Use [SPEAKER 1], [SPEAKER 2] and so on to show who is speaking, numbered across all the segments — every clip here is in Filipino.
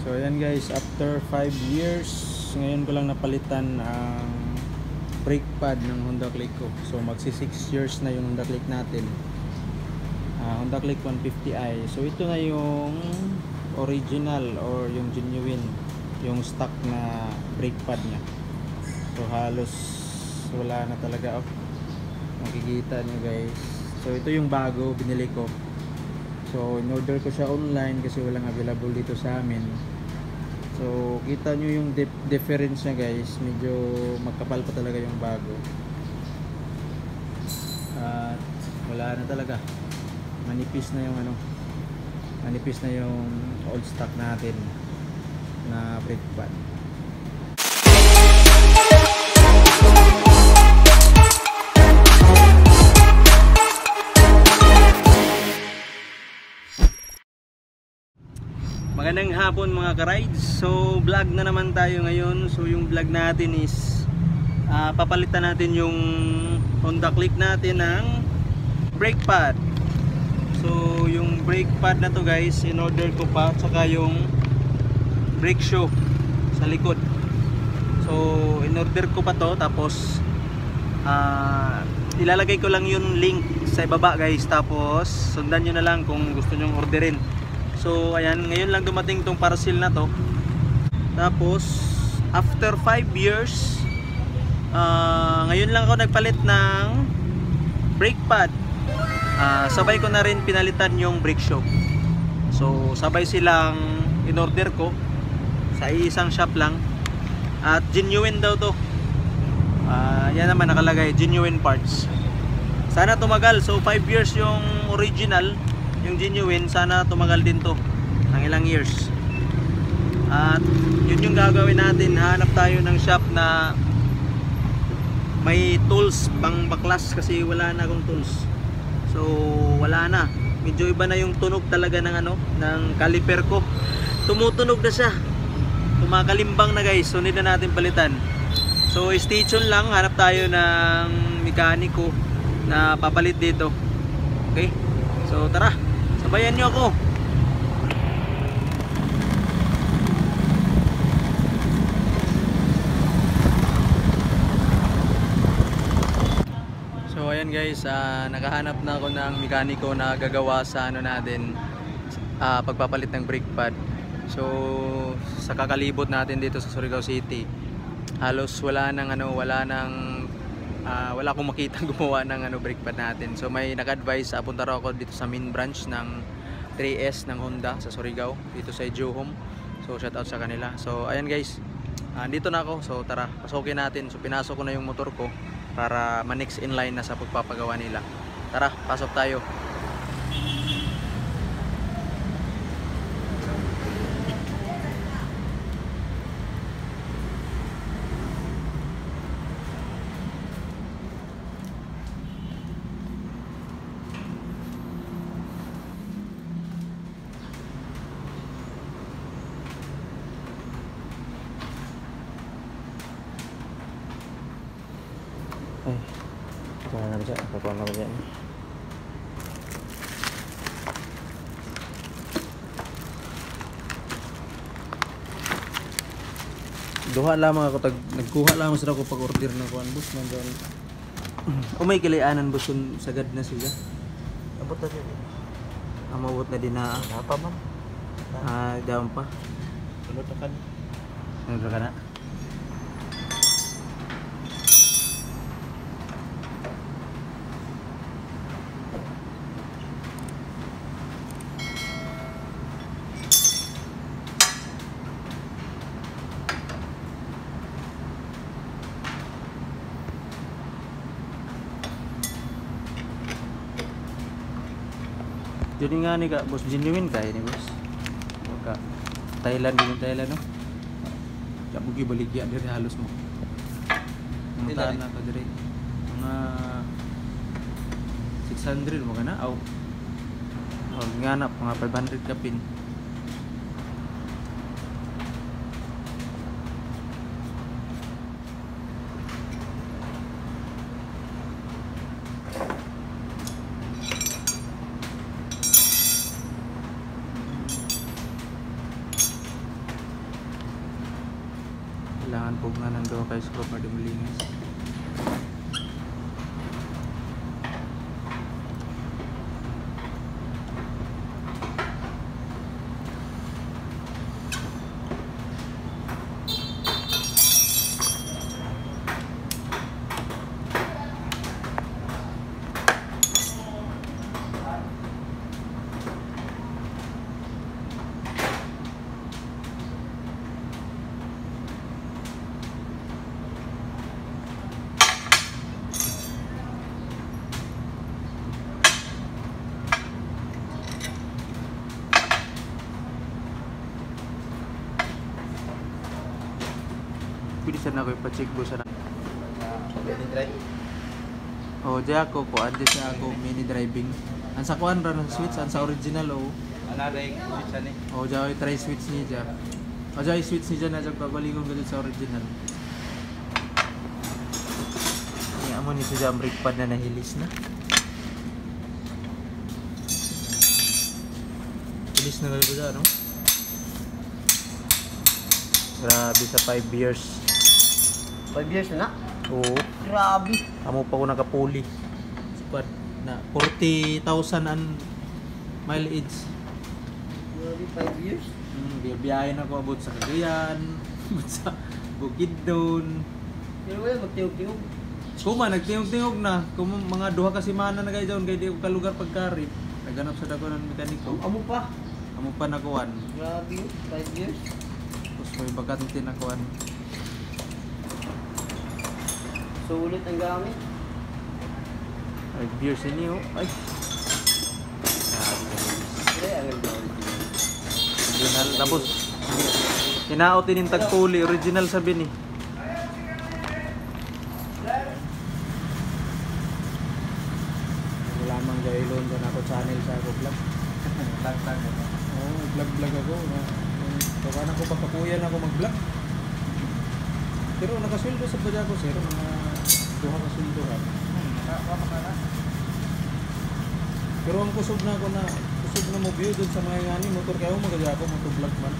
[SPEAKER 1] So ayan guys, after 5 years, ngayon ko lang napalitan ang brake pad ng Honda Click ko. So magsi 6 years na yung Honda Click natin. Honda Click 150i. So ito na yung original or yung genuine, yung stock na brake pad niya. So halos wala na talaga. Makikita nyo guys. So ito yung bago binili ko. So in order ko siya online kasi walang available dito sa amin. So kita nyo yung difference niya guys. Medyo magkapal pa talaga yung bago. At wala na talaga. Manipis na yung manipis na yung old stock natin na brake pad. Magandang hapon mga ka-rides. So vlog na naman tayo ngayon. So yung vlog natin is papalitan natin yung Honda Click natin ng brake pad. So yung brake pad na to guys, in order ko pa, saka yung brake shoe sa likod. So in order ko pa to, tapos ilalagay ko lang yung link sa ibaba guys, tapos sundan nyo na lang kung gusto nyong orderin. So ayan, ngayon lang dumating tong parcel na to. Tapos after 5 years, ngayon lang ako nagpalit ng brake pad. Sabay ko na rin pinalitan yung brake shoe. So sabay silang in order ko sa isang shop lang. At genuine daw to. Yan naman nakalagay, genuine parts. Sana tumagal. So 5 years yung original, yung genuine, sana tumagal din to ng ilang years. At yun yung gagawin natin. Hanap tayo ng shop na may tools pang baklas kasi wala na akong tools. So wala na. Medyo iba na yung tunog talaga ng ng caliper ko. Tumutunog na siya. Kumakalimbang na guys. So need na natin palitan. So stay tuned lang. Hanap tayo ng mekaniko na papalit dito. Okay? So tara. Sabayan nyo ako. So ayan guys, nakahanap na ako ng mekaniko na gagawa sa natin, pagpapalit ng brake pad. So sa kakalibot natin dito sa Surigao City, halos wala akong makitang gumawa ng brake pad natin. So may naka-advise, punta raw ako dito sa main branch ng 3S ng Honda sa Surigao, dito sa Johome. So shout out sa kanila. So ayan guys, dito na ako. So tara, pasukin natin. So pinasok ko na yung motor ko para ma-next in line na sa pagpapagawa nila. Tara, pasok tayo. Jangan na bisa, pakuan na bisa. Duha lamang ako nagkuha lamang sila ko pag order ng kuan bus nandiyan. May kilianan bus sagad na sila.
[SPEAKER 2] Abot na din.
[SPEAKER 1] Amawot na din na.
[SPEAKER 2] Apa man?
[SPEAKER 1] Daon pa.
[SPEAKER 2] Sunod na kan.
[SPEAKER 1] Sunod ka na. Jadi nga ni ka, boss, genuine kaya ni boss. Ka Thailand din Thailand no. Kabugi baligya diri halos mo. Munta na ka diri. Mga 600 mo kana aw. Nga na mga 500 ka pin. Kailangan pugnan ng duha kay screw para di malinis. Pwede sana ako ipacheck bo sana.
[SPEAKER 2] Mini drive.
[SPEAKER 1] Oh, di ako ko andi sa ako mini driving. Ang sa kuan ra ng switch, ang sa original oh.
[SPEAKER 2] Another switch ani.
[SPEAKER 1] Oh, jay try switch niya. Oh, jay switch niya na jag pagalingon gud sa original. Ni amo ni sa brake pad na nahilis na. Hilis na gud ba no? Grabe sa 5 years.
[SPEAKER 2] 5 years na.
[SPEAKER 1] Oo.
[SPEAKER 2] Grabe.
[SPEAKER 1] Amo pa ko nakapuli. Squad na 40,000 ang mileage.
[SPEAKER 2] Grabe 5 years.
[SPEAKER 1] Biyabiyahin ako abot sa Cagayan, abot sa Bukidnon.
[SPEAKER 2] Pero wala magtiog-tiog.
[SPEAKER 1] Kuma nagtingog-tingog na. Kung mga duha ka semana na kay dayon kay di ko kalugar pagkari. Naganap sa dako ng mekaniko.
[SPEAKER 2] Amo pa.
[SPEAKER 1] Amo pa nakuan.
[SPEAKER 2] Grabe 5 years.
[SPEAKER 1] Tapos may bagat tinakuan.
[SPEAKER 2] Sulit ang gamit.
[SPEAKER 1] 5 years ini oh. Ay.
[SPEAKER 2] Pre, ang ganda.
[SPEAKER 1] Original tapos kinaot din yung tagpuli original sabi ni. Lamang gailon dyan ako channel sa ako vlog.
[SPEAKER 2] Lag-lag.
[SPEAKER 1] Oo, vlog ako. Baka na ko pagkapuyan ako mag-vlog. Pero nakasweldo sa badya ko sir, mga duha ka sweldo ka. Pero ang kusog na ako na kusog na mo view dun sa mga ngani motor kayo magadya ako motovlog man.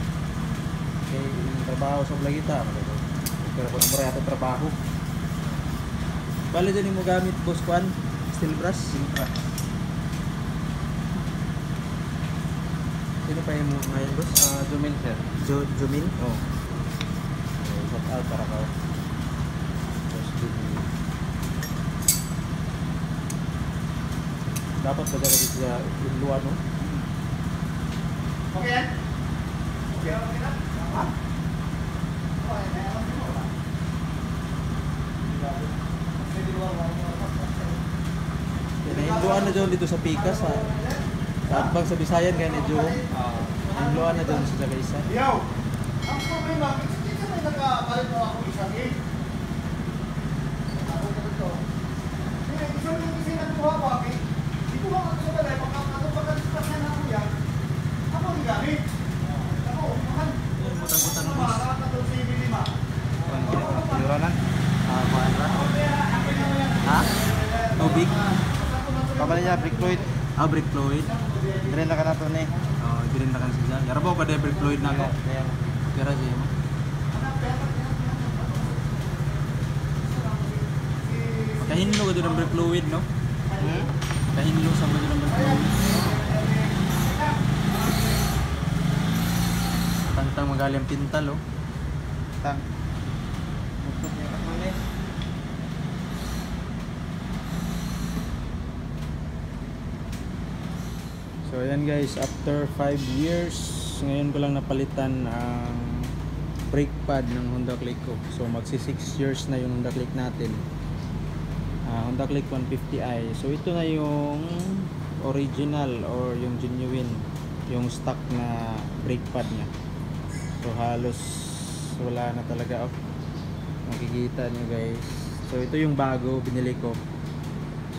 [SPEAKER 1] Kay yung trabaho sa vlogita, pero ko na mura ato trabaho. Bale din mo gamit boss kwan, steel brush. Sino pa yung ngayon boss?
[SPEAKER 2] Jumil sir.
[SPEAKER 1] Jumin?
[SPEAKER 2] Oh. Shout out para ka.
[SPEAKER 1] Dapat ba talaga siya iluwa no?
[SPEAKER 2] Okay. Okay.
[SPEAKER 1] Hinluan na dyan dito sa Pika sa Adbang sa Bisayan kaya medyo hinluan na dyan sa Jagaisa.
[SPEAKER 3] Yo! Ang problema, hindi ka may nakapalit mo ako isang eh. Ako ka dito. Isang yung kasi nakuha ko ako eh. Hindi ko ako sa balay, pagka-discuss na ako yan, ako ang gamit. Ako, mahal.
[SPEAKER 1] Butang-butang mo.
[SPEAKER 3] Makakatol sa ibilima.
[SPEAKER 2] Iuranan.
[SPEAKER 1] Kuhaan ba? Ha? Tubig?
[SPEAKER 2] Pabalik niya brake fluid.
[SPEAKER 1] Brake fluid.
[SPEAKER 2] Dire na ka na to ni.
[SPEAKER 1] Dirin na kan siya. Yarabaw ka brake fluid na ako. Kira siya mo. Kahinlo ka doon ng brake fluid, no? Kahinlo sa mga doon ng brake fluid. Tangtang magali ang pintal, oh.
[SPEAKER 2] Tang.
[SPEAKER 1] So ayan guys, after 5 years, ngayon ko lang napalitan ang brake pad ng Honda Click ko. So magsi 6 years na yung Honda Click natin. Honda Click 150i. So ito na yung original or yung genuine, yung stock na brake pad niya. So halos wala na talaga. Makikita nyo guys. So ito yung bago binili ko.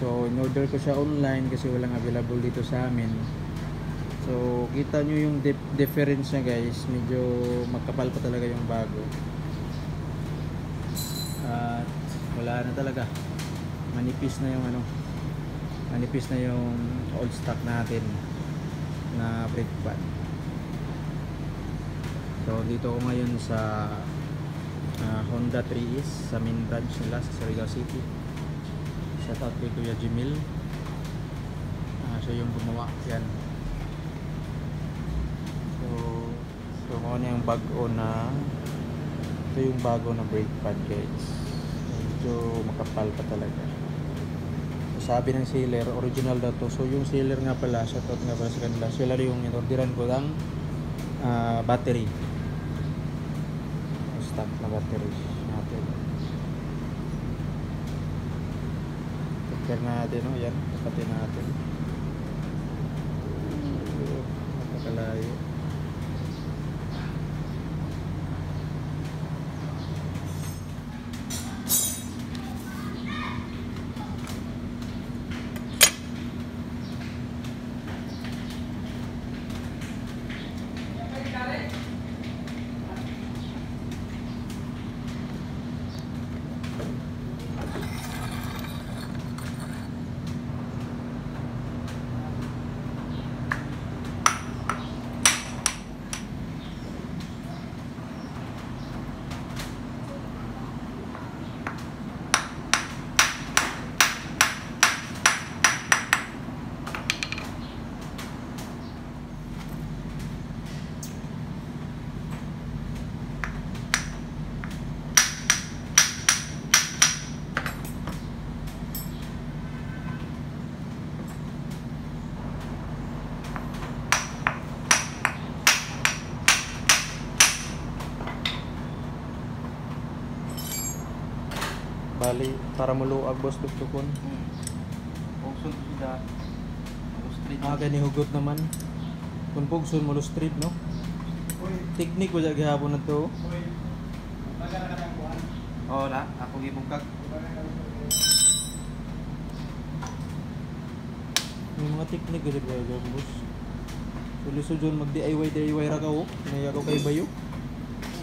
[SPEAKER 1] So in-order ko siya online kasi walang available dito sa amin. So kita nyo yung difference niya guys. Medyo magkapal pa talaga yung bago. At wala na talaga. Manipis na yung manipis na yung old stock natin na brake pad. So dito ko ngayon sa Honda 3S sa main branch nila sa Surigao City. Shout out kay Kuya Jimil. Siya yung gumawa yan. So ano yung bago na, ito yung bago na brake pad guys. Medyo makapal pa talaga. Sabi ng seller, original daw to. So yung seller nga pala, shout out nga pala sa kanila, sila yung inorderan ko ng battery, stock na battery natin. Checker natin, no? Yan, tapatin natin. Napakalayo. Bali, para muluag boss tuktukon.
[SPEAKER 2] Pugson to sila. Street.
[SPEAKER 1] Kani hugot naman. Kung pugson mo street, no? Technique ko dyan gihapon na to.
[SPEAKER 2] Oo na, ako gibugkag.
[SPEAKER 1] May mga technique gud ba dyan boss. Tuliso dyan mag-DIY ra ka oh. Nayagaw kay bayo.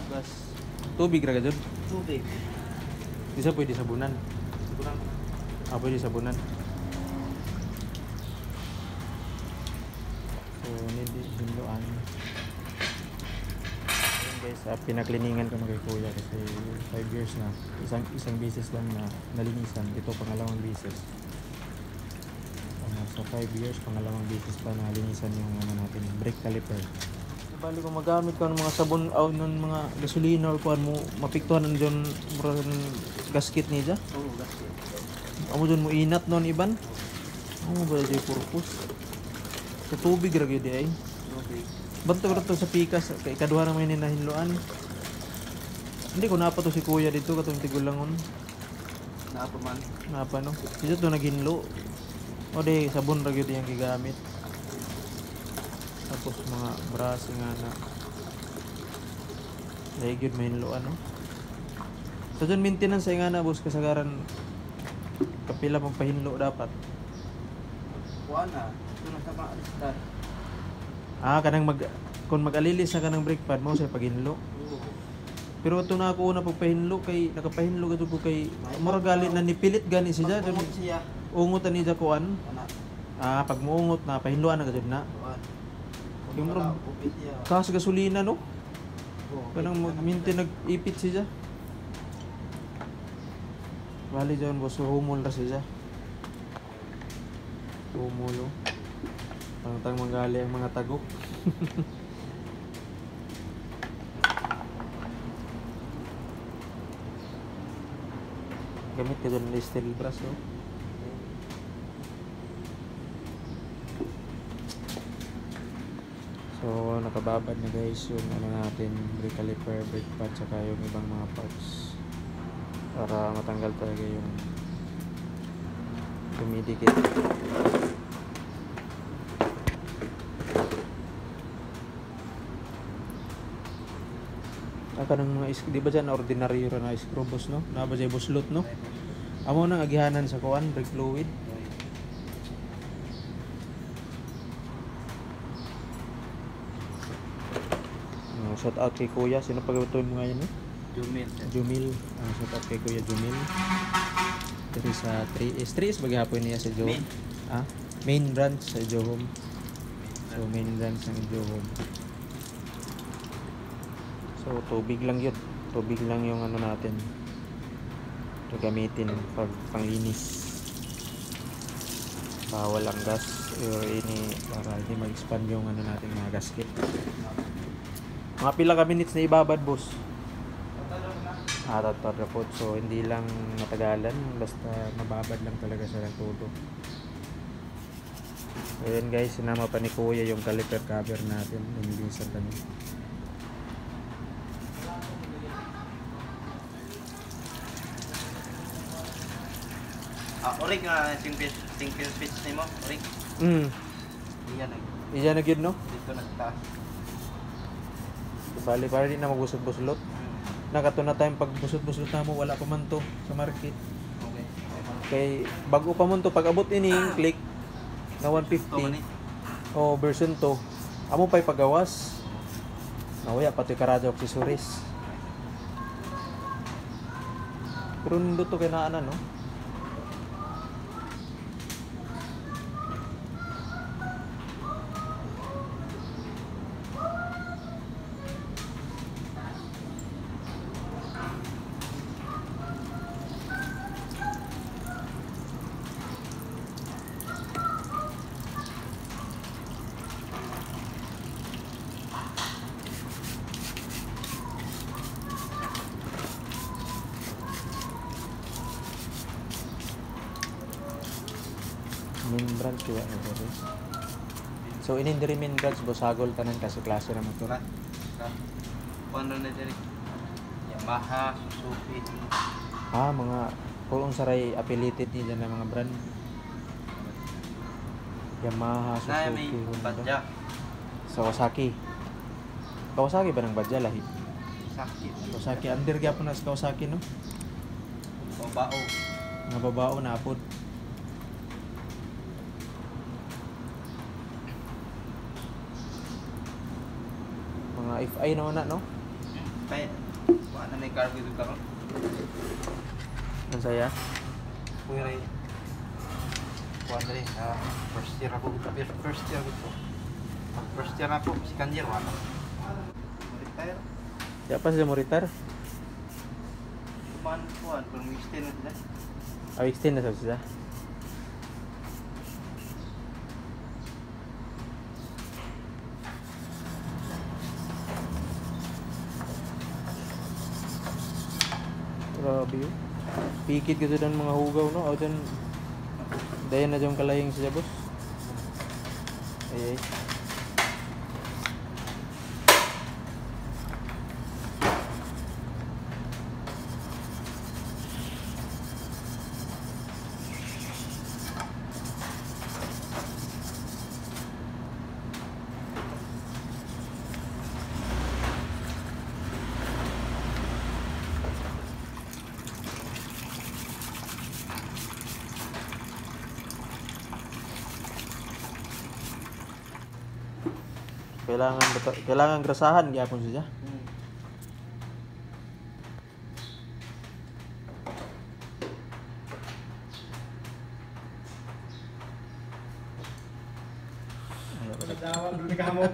[SPEAKER 2] Gas.
[SPEAKER 1] Tubig ra ka dyan.
[SPEAKER 2] Tubig.
[SPEAKER 1] Di sa pwede sabunan.
[SPEAKER 2] Kurang.
[SPEAKER 1] Pwede sabunan. So, hindi hinduan. Ayan guys, pinakliningan ko na kay Kuya kasi 5 years na. Isang beses lang na nalinisan. Ito pangalawang beses. So 5 years, pangalawang beses pa na nalinisan yung natin, brake caliper. Bali kung magamit ka ng mga sabon o ng mga gasolina or kuan mo, mapiktuhan ng dyan gasket niya.
[SPEAKER 2] Oo, gasket.
[SPEAKER 1] Amo dyan mo inat noon iban. Amo ba dyan purpose? Sa tubig ra gyud ay.
[SPEAKER 2] Tubig.
[SPEAKER 1] Banto ra to sa pikas kay kaduha na may ninahinluan. Hindi ko napa to si Kuya dito katong tigulangon.
[SPEAKER 2] Naapo man.
[SPEAKER 1] Napa no? Dito to naghinlo. O di sabon ra gyud yang gigamit. Tapos mga braso nga na dahil yun may hinluan, no? So dyan maintenance ay nga na boss kasagaran kapila magpahinlo dapat.
[SPEAKER 2] Kuan na. Ito na sa maalis.
[SPEAKER 1] Kanang kung mag-alilis na ka ng brake pad mo sa paghinlo. Pero ito na ako una pagpahinlo kay nakapahinlo ka ko kay mura gali na nipilit gani siya dyan.
[SPEAKER 2] Pagpungot siya.
[SPEAKER 1] Ungot ni kuan.
[SPEAKER 2] Anak.
[SPEAKER 1] Pag muungot na pahinluan na gud na.
[SPEAKER 2] Kuan.
[SPEAKER 1] Yung mura
[SPEAKER 2] Upit siya.
[SPEAKER 1] kas gasolina, no?
[SPEAKER 2] Oo.
[SPEAKER 1] Kanang mag-maintain nag-ipit siya. Bali dyan boss, humol na siya. Humulo. Pangtang manggali ang mga tagok. Gamit ka dyan ng steel brush, no? So, nakababad na guys yung natin, brake caliper, brake pad, saka yung ibang mga parts para matanggal talaga yung dumidikit. Ng mga di ba dyan ordinary na screw boss, no? Na ba dyan buslot, no? Amo nang agihanan sa kuan, brake fluid. Shout out kay Kuya. Sino pagawin mo ngayon?
[SPEAKER 2] Jumil.
[SPEAKER 1] Jumil. Shout out kay Kuya Jumil. Dari sa 3S. 3S maghapon niya sa Johom.
[SPEAKER 2] Main.
[SPEAKER 1] Main branch sa Johom. So main branch ng Johom. So tubig lang yun. Tubig lang yung ano natin. Ito gamitin pag panglinis. Bawal ang gas or ini para hindi mag-expand yung ano natin mga gasket. Mga pila ka minutes na ibabad, boss? Tatara po. So hindi lang matagalan, basta mababad lang talaga sa ng todo. Ayan guys, sinama pa ni Kuya yung caliper cover natin. Hindi sa tanong.
[SPEAKER 2] Orig nga single switch nimo, orig. Iyan ay.
[SPEAKER 1] Iyan na gyud no?
[SPEAKER 2] Dito nagtaas.
[SPEAKER 1] Bali para di na magbusot-buslot. Nakato na tayong pagbusot-buslot na mo, wala pa man to sa market.
[SPEAKER 2] Okay.
[SPEAKER 1] Kay bago pa man to, pag abot ini click na 150 o version 2, amo pa'y pagawas. Nawaya pati karadyo accessories. Pero nindot to kay naanan no? Main branch kaya ano ba? So inindiri main branch bosagol tanan kasi klase ra motor.
[SPEAKER 2] Ano na diri? Yamaha, Suzuki.
[SPEAKER 1] Mga pulong saray affiliated nila na mga brand. Yamaha,
[SPEAKER 2] Na may
[SPEAKER 1] Suzuki, Honda.
[SPEAKER 2] Badja.
[SPEAKER 1] Kawasaki. Kawasaki ba ng Badja lahi?
[SPEAKER 2] Sakit.
[SPEAKER 1] Kawasaki under gyapon na sa Kawasaki no.
[SPEAKER 2] Babao.
[SPEAKER 1] Nga babao na apod. Mga FI naman na no.
[SPEAKER 2] Kaya wala may cargo dito karon.
[SPEAKER 1] Ang saya.
[SPEAKER 2] Kuya ray. Kuan ray. First year ako. First year ako. First year ako. Second year wala. Retire.
[SPEAKER 1] Siya pa sila mo retire.
[SPEAKER 2] Kuman kuan. Kung extend na sila.
[SPEAKER 1] Extend na sa sila. Grabe yun. Pikit gitu dan mga hugaw no. O dyan, dayan na dyan kalayang siya boss. Ay. Kailangan grasahan gyapon siya.
[SPEAKER 3] Nagdawag dun ka mo.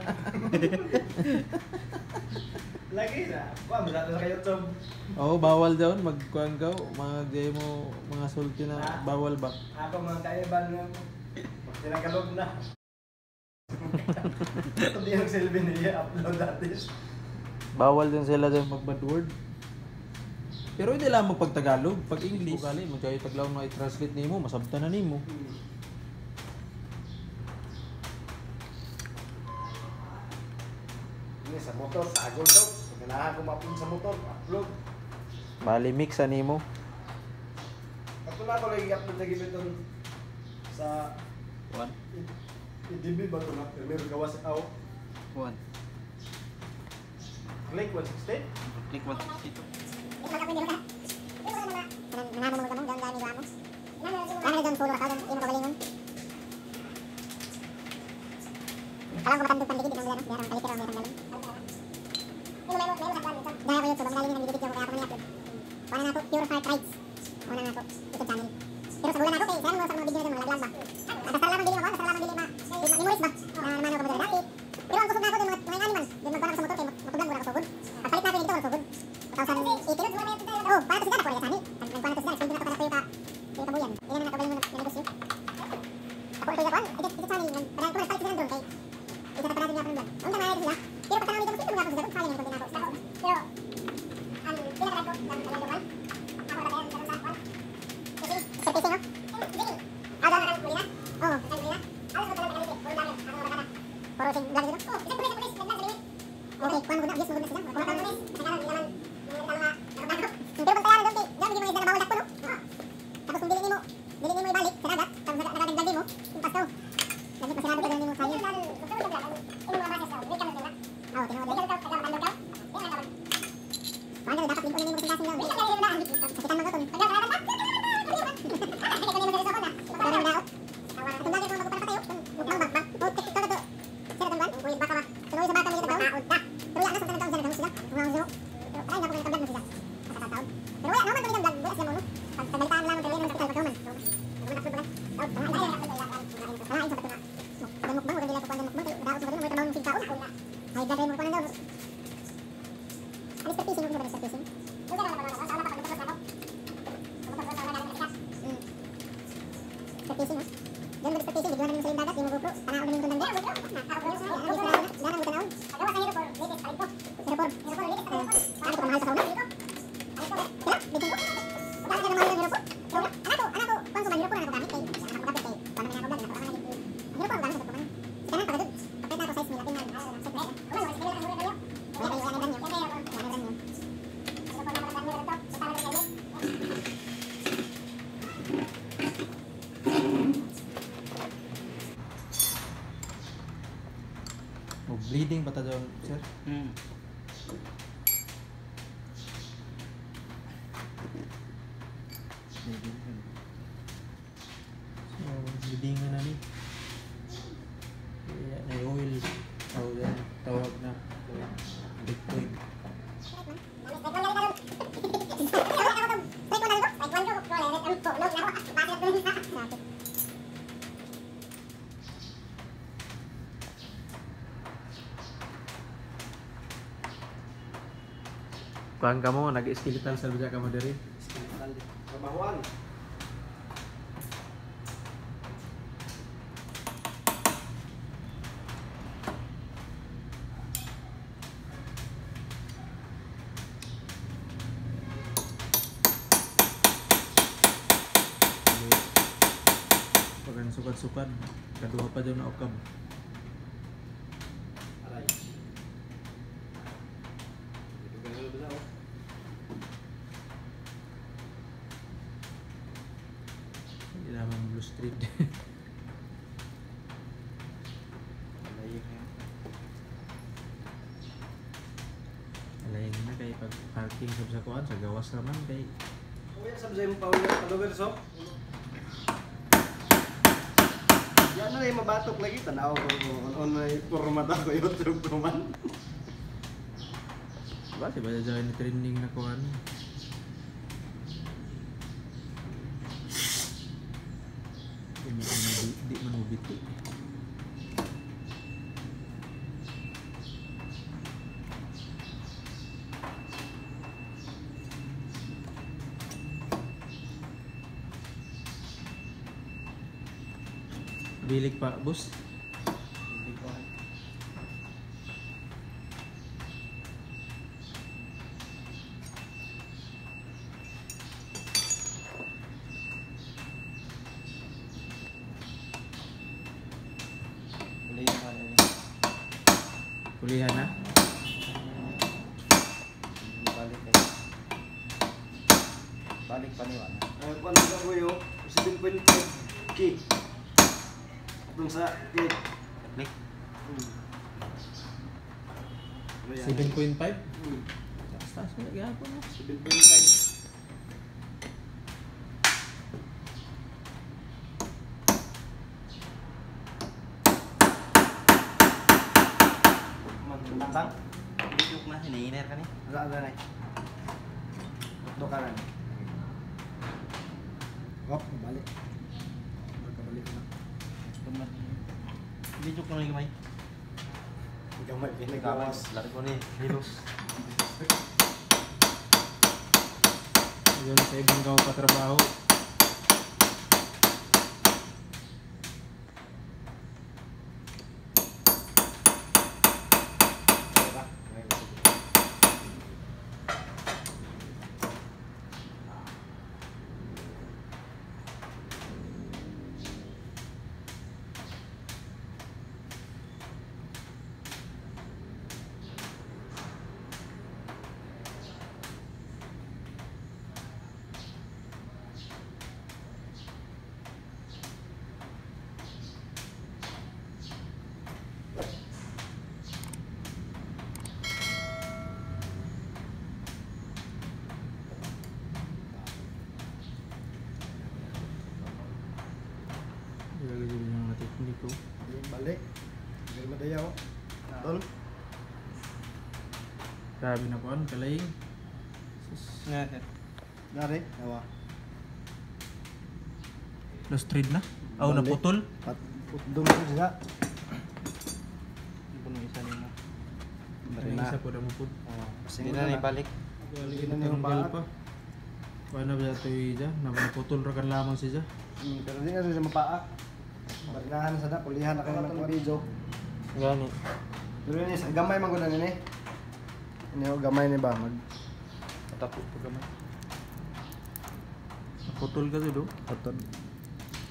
[SPEAKER 3] Lagi na. Kuha mo sa YouTube.
[SPEAKER 1] Oo, bawal daw magkuan ka, mo mga sulti na bawal ba?
[SPEAKER 3] Ako mga kaiban na. Tinagalog na. Hindi yung silbi niya upload dati.
[SPEAKER 1] Bawal din sila doon mag-bad word. Pero hindi lang magpagtagalog, pag English, gali mo kay taglaw na i-translate nimo, masabtan na nimo.
[SPEAKER 3] Ini sa motor, sa agol to. Kailangan ko ma-upload sa motor, upload.
[SPEAKER 1] Bali mix nimo.
[SPEAKER 3] Ako na ako lagi upload lagi ito sa
[SPEAKER 2] Kuan.
[SPEAKER 3] IDB ba ito na? Primero gawas ako.
[SPEAKER 2] Kuan.
[SPEAKER 3] Click 160.
[SPEAKER 2] Click 162.
[SPEAKER 4] Pero sa bulan ako kay saan mo sa mga video na malaglag ba? Basta lamang dili mo, basta lamang dili ma. Memories ba? Na naman ako mo dati. Pero ang kusog na ako mga animal, din magkuha ako sa motor kay matublan ko na ako sugod. Pagpalit natin ito ako sugod. 2000 Mr. Fishing, huwag mo ba Mr. Fishing? Huwag ka naman na sa wala pa pag-ipot na to. Pag-ipot na sa wala galing kasikat. Mr. Fishing, ha? Diyan ba Mr. Fishing, bigyan namin sa yung dagat, yung GoPro. Tanaw namin yung tundan din. Danan mo tanaw. Agawa sa Europol, latest pa rin po. Europol, latest pa rin po. Ano ko pamahal sa sauna? Sila, bitin ko. Bakit ka namahal ng Europol? Anak ko, kung suman Europol na nagamit kay, anak ko gamit kay, kung naman ako gamit, nakulangan naging, ang Europol gamit sa kumangan. Ika na, pagkadod. Pagkita ako size nila, tingnan, set na. Kuman, wala sa kanila, ang mura kayo. Kaya kayo, yan ang ganyo. Yan ang ganyo. Europol na pagkadod nila dito, sa tawag ng
[SPEAKER 2] Oh, bleeding pa tayo, sir. Bleeding na ni. May oil. Oh, yan. Tawag na. Liquid. Kuhaan ka mo, nag-skeletal sa lugar ka mo diri.
[SPEAKER 3] Trabahoan.
[SPEAKER 2] Pag ang sukad-sukad, kaduha pa dyan na ukab.
[SPEAKER 3] Aray. Ito ganun ba na, oh?
[SPEAKER 2] Hindi naman Blue Street.
[SPEAKER 1] Malayang yan.
[SPEAKER 2] Alayin na kay pag parking sa kuhaan, sa gawas naman kay
[SPEAKER 3] Kuya, sabi sa'yo mo pa ulit, palover, so? Yan na yung mabatok lagi, tanaw ko on may format ako YouTube ko man.
[SPEAKER 2] ba si ba dyan ni trending na kuhaan. Di man ubiti. Bilik pa, boss.
[SPEAKER 3] Hindi ko.
[SPEAKER 1] Malayang pa yan.
[SPEAKER 2] Kulihan na.
[SPEAKER 1] Hindi balik eh. Balik pa niwan.
[SPEAKER 3] Kung ano ko yung 7.5K. Doon sa cake.
[SPEAKER 1] Click.
[SPEAKER 2] 7.5?
[SPEAKER 3] Hmm.
[SPEAKER 2] Taas mo lagi ako no.
[SPEAKER 3] 7.5.
[SPEAKER 1] Bang, dito na, hiniiner ka ni.
[SPEAKER 3] Wala na rin. Doon ka rin. Hop, balik. Magkabalik na.
[SPEAKER 1] Dito ka na gamay.
[SPEAKER 3] Gamay, pinagawas.
[SPEAKER 1] Lari ko ni, Hilos.
[SPEAKER 2] Yun sa ibang gawa pa trabaho. Ilagay din yung mga tekniko.
[SPEAKER 3] Balik. Hindi madayaw. Tol.
[SPEAKER 2] Grabe na kuhaan, kalaying.
[SPEAKER 1] Nga, sir.
[SPEAKER 3] Dari, nawa.
[SPEAKER 2] Lost trade na? Aw,
[SPEAKER 3] Balik.
[SPEAKER 2] naputol.
[SPEAKER 3] Doon ko siya.
[SPEAKER 1] Hindi ko nung isa nila.
[SPEAKER 2] Ano
[SPEAKER 1] isa po na mo po.
[SPEAKER 2] Hindi na ibalik.
[SPEAKER 1] Balik
[SPEAKER 3] na
[SPEAKER 1] na
[SPEAKER 3] yung
[SPEAKER 1] tanggal
[SPEAKER 3] baat.
[SPEAKER 1] pa. Paano ba ito iya? Naputol ra kan lamang siya.
[SPEAKER 3] Pero di nga siya mapaak. Barinahan sa na, pulihan na kayo ng video.
[SPEAKER 1] Gani.
[SPEAKER 3] Pero yun is, gamay man ko na nini. Ini o gamay ni ba?
[SPEAKER 2] Tapos po gamay.
[SPEAKER 1] Naputol ka to do.
[SPEAKER 3] Patod.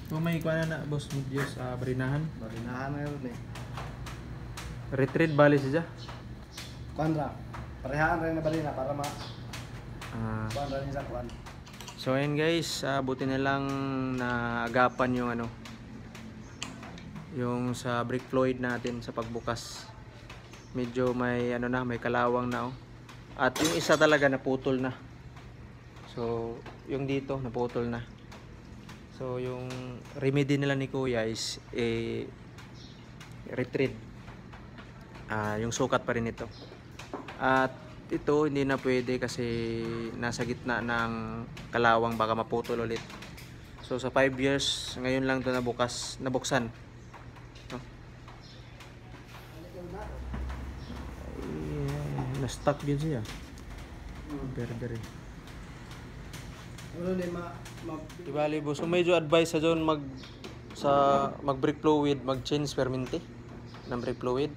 [SPEAKER 1] Kung may kuha na boss mo Diyos barinahan.
[SPEAKER 3] Barinahan na yun eh.
[SPEAKER 1] Retreat bali siya.
[SPEAKER 3] Kuandra. Parehaan rin na barina para ma...
[SPEAKER 1] Ah.
[SPEAKER 3] Kuandra niya sa kuan.
[SPEAKER 1] So ayun guys, buti na lang na agapan yung ano yung sa brake fluid natin sa pagbukas. Medyo may ano na, may kalawang na oh. At yung isa talaga naputol na. So yung dito naputol na. So yung remedy nila ni Kuya is retreat. Yung sukat pa rin ito. At ito hindi na pwede kasi nasa gitna ng kalawang, baka maputol ulit. So sa 5 years ngayon lang ito nabuksan no? Na-stuck din siya very.
[SPEAKER 3] Ano ni
[SPEAKER 1] Ibali boss, so medyo advice sa dyan mag brake fluid, mag change permanente ng brake fluid.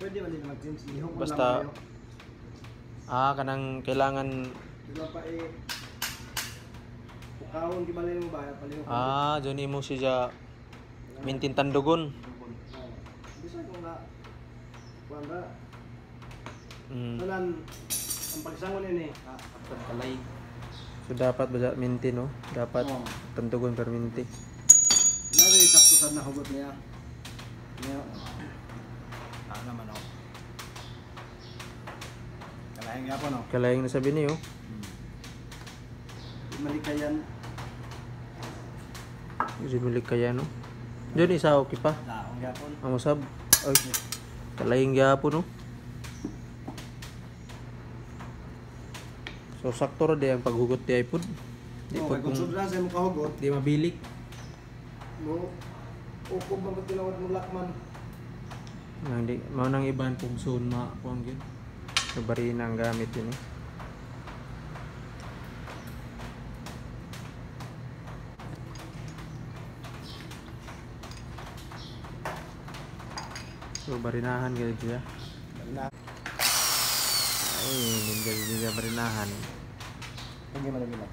[SPEAKER 3] Pwede man din mag-change. Ihong ko
[SPEAKER 1] Basta-
[SPEAKER 3] lang kayo.
[SPEAKER 1] Kanang kailangan
[SPEAKER 3] Diba pa pukawon kibalay mo ba? Palihog.
[SPEAKER 1] dyan mo siya maintain tandugon.
[SPEAKER 3] Bisa kung na kuandra.
[SPEAKER 1] Mm.
[SPEAKER 3] Ang pagsangon ini.
[SPEAKER 2] Kalay.
[SPEAKER 1] So dapat ba maintain no? Dapat
[SPEAKER 3] Oo.
[SPEAKER 1] tandugon permanente.
[SPEAKER 3] Lagi sakto sa nahugot niya. Niya.
[SPEAKER 2] Naman ako.
[SPEAKER 3] Kalahin nga po no.
[SPEAKER 1] Kalayang nasabi niyo.
[SPEAKER 3] Malikayan.
[SPEAKER 1] Simulik kaya no. Diyan isa okay pa.
[SPEAKER 3] Daong yapon.
[SPEAKER 1] Amo sab. Ay. Kalayang gyapon no. So sakto ra di ang paghugot ti iPod. Di
[SPEAKER 3] Oh,
[SPEAKER 1] pag
[SPEAKER 3] kung
[SPEAKER 1] kung
[SPEAKER 3] sobra sa mo kahugot,
[SPEAKER 1] di mabilik.
[SPEAKER 3] mo ukob ang tinawad mo lakman.
[SPEAKER 1] Nang di mao nang iban kung soon ma kuang gyud. So bari nang gamit yun eh. So barinahan gyud siya. Ay, hindi gyud barinahan.
[SPEAKER 3] Hindi man lagi lang.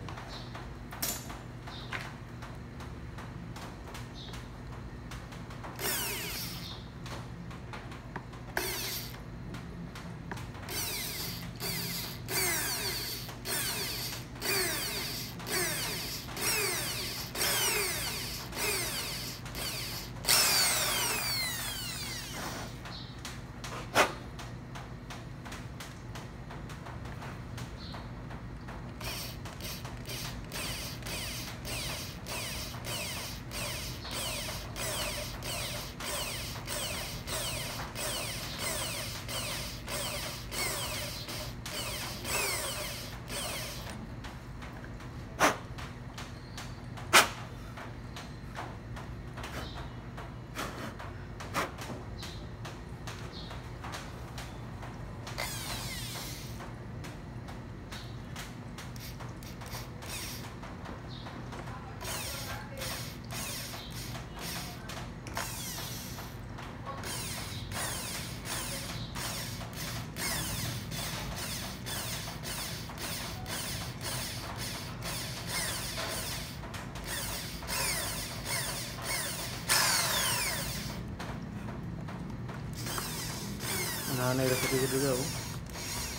[SPEAKER 1] Nanay ra sa tigid daw.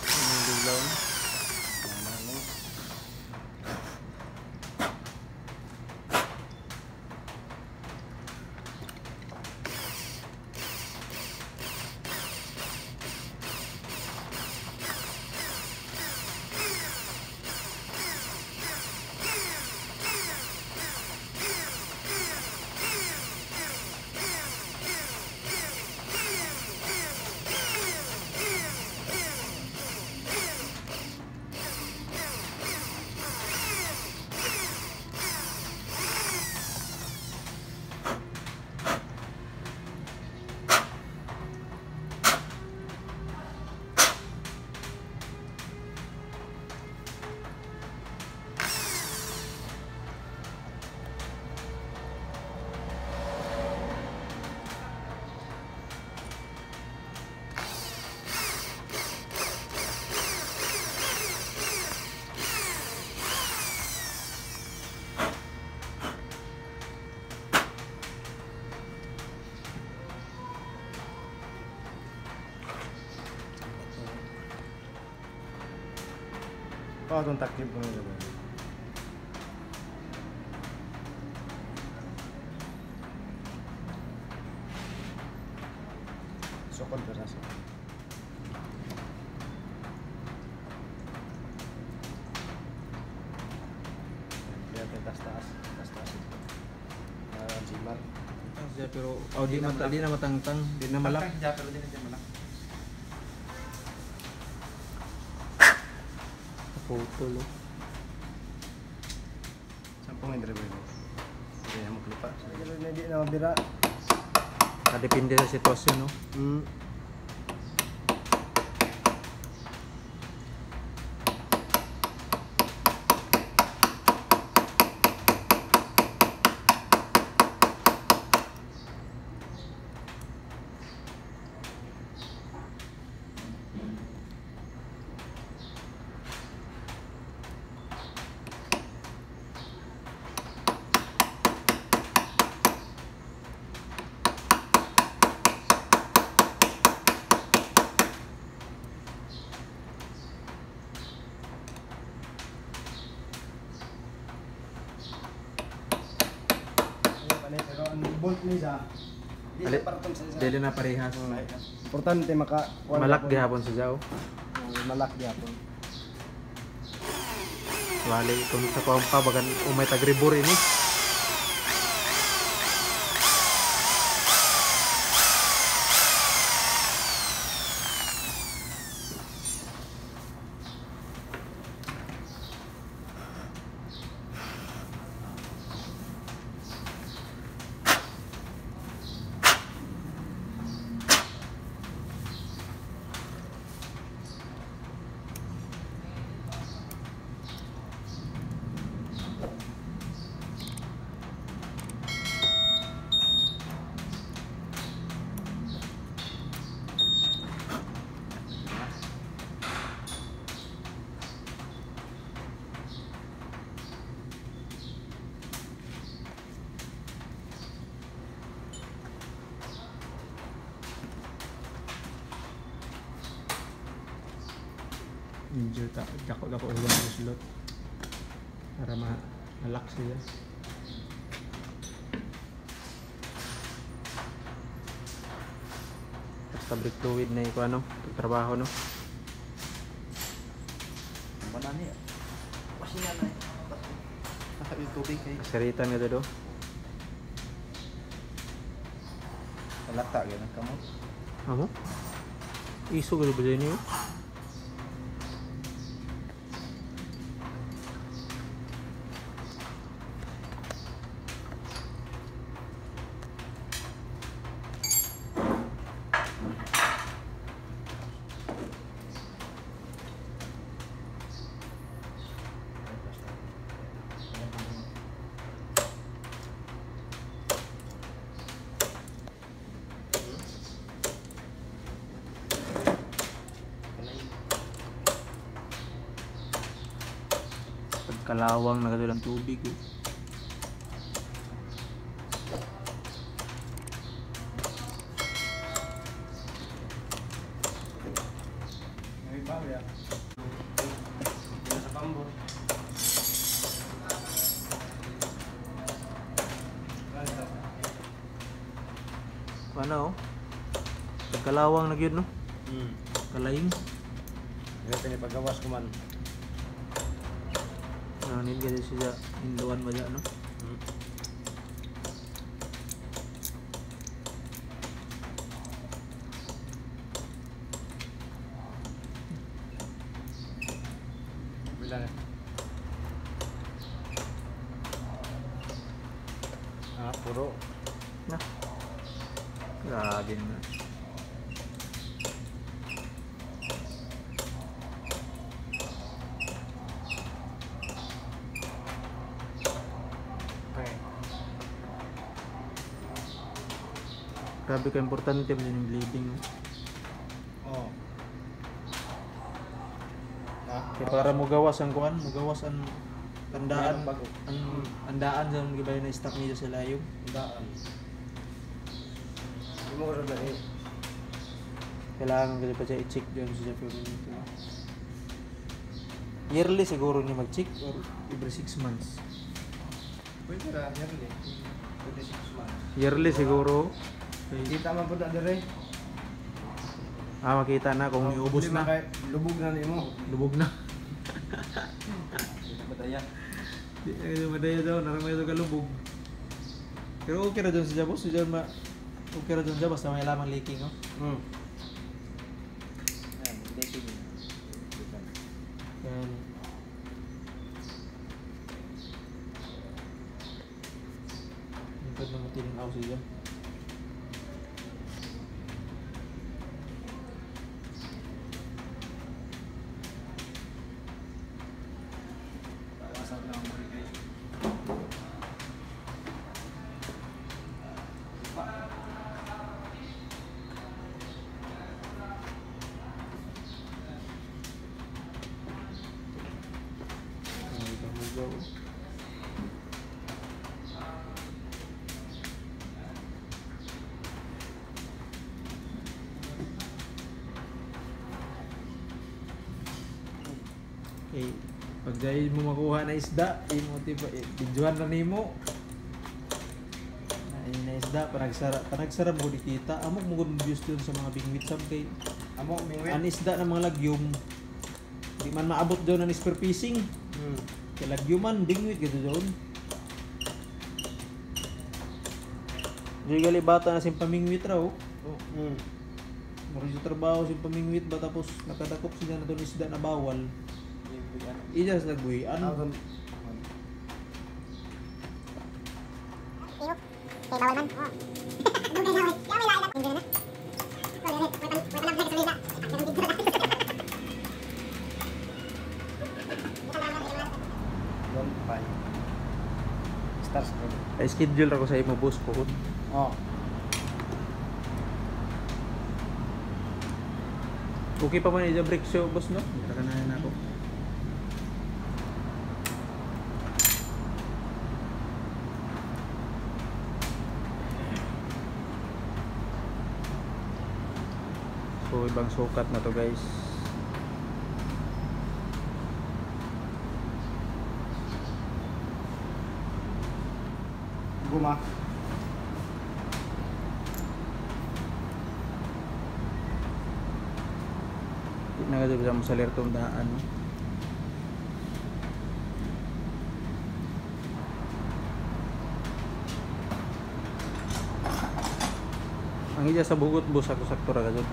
[SPEAKER 1] Ang diglaw.
[SPEAKER 3] Oh, itong takip ko nila ba? Sokol ka sa. Lihat yang tas-tas ito. Jimar.
[SPEAKER 1] Pero di na matangtang, di na malak.
[SPEAKER 2] Siya, pero di na siya malak.
[SPEAKER 1] Photo lo.
[SPEAKER 3] Sampung yang driver ini. Hindi na maklipa. Hindi na mabira.
[SPEAKER 1] Depende sa sitwasyon, no?
[SPEAKER 3] Pero ang bolt niya, di
[SPEAKER 1] Ali-
[SPEAKER 3] siya partong sa isa.
[SPEAKER 1] Dili na parehas.
[SPEAKER 3] Importante maka
[SPEAKER 1] Malak gihapon sa jaw.
[SPEAKER 3] Malak gihapon.
[SPEAKER 1] Wali kung sa pampa bagan umay tagribor ini. Medyo dako-dako ulang yung slot para malak siya. Basta brake fluid na iko ano, trabaho no.
[SPEAKER 2] Banani. Wasinan na. Nasa yung tubig kay
[SPEAKER 1] Kasiritan nga do.
[SPEAKER 2] palata gyud ang kamot.
[SPEAKER 1] Amo? Iso gud ba niyo? Kalawang na ng tubig eh.
[SPEAKER 3] May bago ya. Sa pambor.
[SPEAKER 1] Ano oh? Kalawang na gyud no? Kalaying.
[SPEAKER 3] Ito ni paggawas ko man.
[SPEAKER 1] Need gani siya hinduan ba no?
[SPEAKER 3] Bilang. Puro.
[SPEAKER 1] Na. Grabe na. Grabe ka importante mo yung bleeding.
[SPEAKER 3] Oh.
[SPEAKER 1] Kaya para mo gawas ang kuan, mo gawas ang tandaan,
[SPEAKER 3] bago.
[SPEAKER 1] ang andaan sa mga gibay na stock niyo sa layong.
[SPEAKER 3] Daan. Hindi mo ko dali.
[SPEAKER 1] Kailangan kasi pa siya i-check doon sa pero nito. Yearly siguro niya mag-check or every 6 months.
[SPEAKER 3] Pwede na, yearly. 26 months.
[SPEAKER 1] Yearly siguro.
[SPEAKER 3] Kita man po na dire.
[SPEAKER 1] Makita na kung iubos na.
[SPEAKER 3] Lubog na nimo.
[SPEAKER 1] Lubog na.
[SPEAKER 2] Madaya.
[SPEAKER 1] Madaya daw, naramay daw kalubog. Pero okay ra dyan sa Jabos, okay ra dyan sa basta may lamang leaking, oh.
[SPEAKER 2] Yan, dating.
[SPEAKER 1] Yan. Ikot na matiling house dyan.
[SPEAKER 2] Pasok lang mo rin.
[SPEAKER 1] Ay, kamugaw. Okay, pag dahil mo makuha na isda, bidjuhan na nimo. Na isda, panagsara mo dikita. Amok mo gud views dun sa mga bingwit sab kay
[SPEAKER 3] Amo mingwit.
[SPEAKER 1] an isda ng mga lagyom. Di man maabot daw ng spear fishing. Kay lagyuman, bingwit gito doon. Di gali bata na simpamingwit raw. Moro sa trabaho simpamingwit ba tapos nakadakop sila na doon isda na bawal. Ija sa nagbuhi. Ano?
[SPEAKER 4] Iyok. Kaya bawal man. Oo. Dugay na, kaya may lain. Hindi na. Wala palag na sa nila. Ganun dito na.
[SPEAKER 3] Don't buy. Stars ko.
[SPEAKER 1] Ay schedule ra ko sa imo boss ko.
[SPEAKER 3] Oh.
[SPEAKER 1] Okay pa man ija break show boss no? Nakakanayan ako. So ibang sukat na to guys.
[SPEAKER 3] Guma.
[SPEAKER 1] Nagado bisa mo sa lertong daan no? Ang ija sa bugot boss ako sakto ra gud.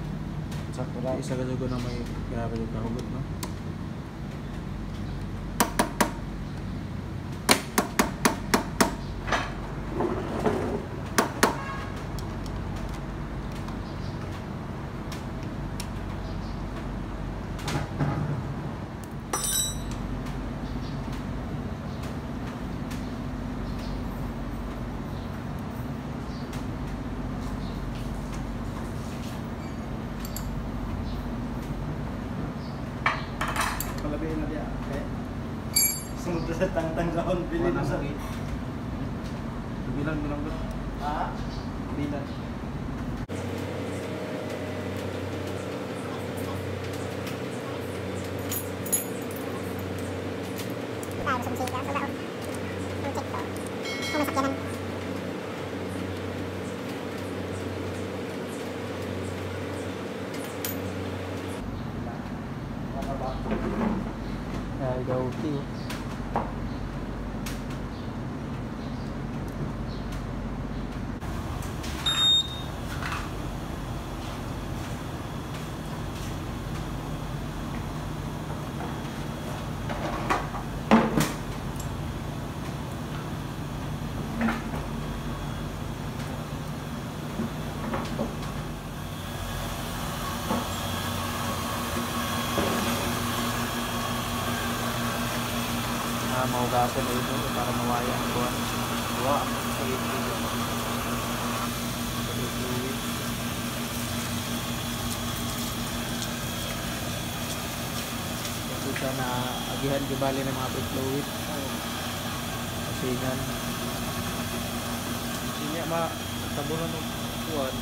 [SPEAKER 3] Sakto ra.
[SPEAKER 1] Isa gud na may grabe yung kahugot no.
[SPEAKER 3] Kalabihin na diya. Okay. Sunod na sa tangtang bilin mo sa.
[SPEAKER 1] Bilang ba?
[SPEAKER 3] Ha?
[SPEAKER 1] Bilang.
[SPEAKER 4] Tayo sa musika. Wala ko. Yung check to. Kung masakyanan.
[SPEAKER 1] Ay daw ti. Maugasan na ito para mawaya ang kuha. Kuha ang sagit dito. Fluid. Kasi siya na agihan gibali ng mga fluid. Kasingan. Hindi ma tabunan ng kuhan.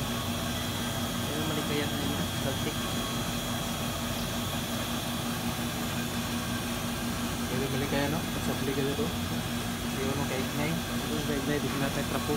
[SPEAKER 1] Yung malikayan na yun. Saltik.
[SPEAKER 2] balik kayo no? Pasabli ka dito. Yung ano kay Ignay.
[SPEAKER 1] Ito sa ignite, di na tayo trapo.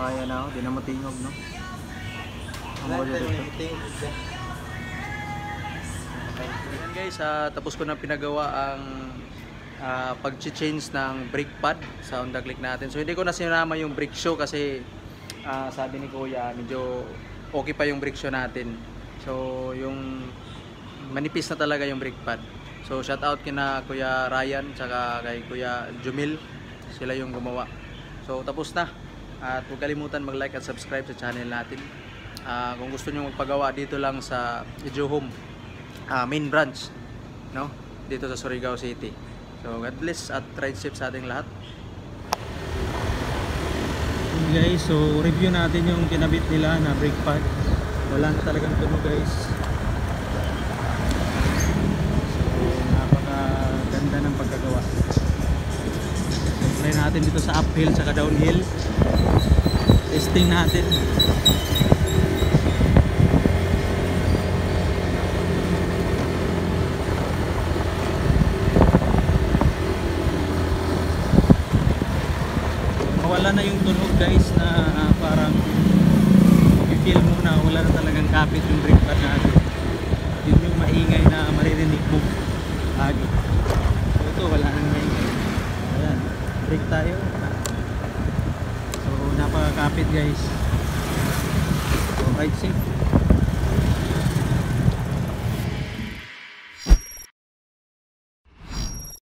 [SPEAKER 1] Ayan na, di na matingog, no? Ang mga dito. Ayan guys, tapos ko na pinagawa ang pag-change ng brake pad sa Honda Click natin. So hindi ko na sinama yung brake shoe kasi sabi ni Kuya, medyo okay pa yung brake shoe natin. So yung manipis na talaga yung brake pad. So shout out kina Kuya Ryan saka kay Kuya Jumil, sila yung gumawa. So tapos na. At huwag kalimutan mag-like at subscribe sa channel natin. Kung gusto nyo magpagawa dito lang sa Ejohome main branch, no? Dito sa Surigao City. So God bless at ride safe sa ating lahat. Guys, so review natin yung kinabit nila na brake pad. Wala na talagang tunog guys. So napakaganda ng pagkagawa. So try natin dito sa uphill saka downhill. Testing natin. Mawala na yung tunog guys na parang i-feel mo na wala na talagang kapit yung brake pad natin. Yun yung maingay na maririnig mo lagi. So ito wala nang maingay. Ayan, brake tayo. Napakakapit guys. So ride safe.